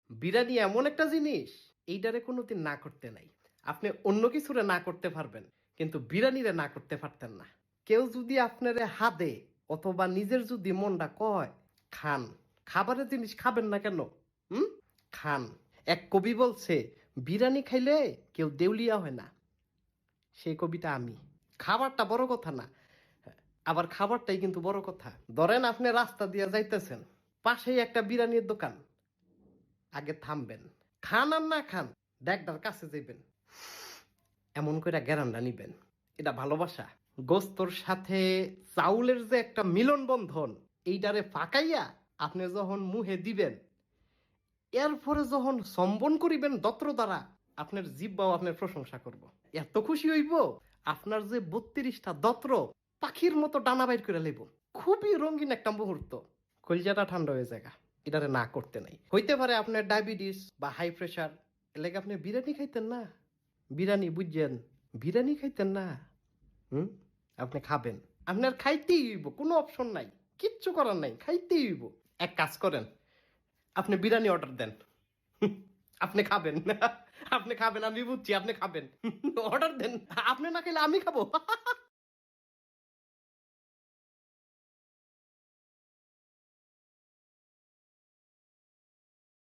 বিরিয়ানি এমন একটা জিনিস, এইটারে কোনোদিন না করতে নাই। আপনি অন্য কিছুরে না করতে পারবেন, কিন্তু বিরিয়ানিরে না করতে পারতেন না। কেউ যদি আপনারে হাদে অথবা নিজের যদি মনটা কয় খান, খাবারের জিনিস খাবেন না কেন? হুম, খান। এক কবি বলছে বিরিয়ানি খাইলে কেউ দেউলিয়া হয় না, সেই কবিটা আমি। খাবারটা বড় কথা না, আবার খাবারটাই কিন্তু বড় কথা। ধরেন আপনি রাস্তা দিয়ে যাইতেছেন, পাশেই একটা বিরিয়ানির দোকান, আগে থামবেন, খান আর না খান দেখটার কাছে যাইবেন, এমন করে গ্যারান্ডা নিবেন। এটা ভালোবাসা। গোস্তর সাথে চাউলের যে একটা মিলন বন্ধন, এইটারে ফাঁকাইয়া আপনি যখন মুহে দিবেন, এরপরে যখন সম্বন করিবেন দত্র দ্বারা, আপনার জিব্বাও আপনার প্রশংসা করব। এত খুশি হইব, আপনার যে 32টা দত্র পাখির মতো ডানা বাইর করে লইব। খুবই রঙিন একটা মুহূর্ত। কলজাটা ঠান্ডা হয়ে যায়। এটারে না করতে নাই। হইতে পারে আপনার ডায়াবেটিস বা হাই প্রেশার, এর লাগে আপনি বিরিয়ানি খাইতেন না। বিরিয়ানি বুঝছেন, বিরিয়ানি খাইতেন না। হুম, আপনি খাবেন। আপনার খাইতেই হইব, কোনো অপশন নাই, কিচ্ছু করার নাই, খাইতেই হইব। এক কাজ করেন, আপনি বিরিয়ানি অর্ডার দেন। আপনি খাবেন। আপনি খাবেন, আমি বুঝছি আপনি খাবেন। অর্ডার দেন, আপনি না খেলে আমি খাবো।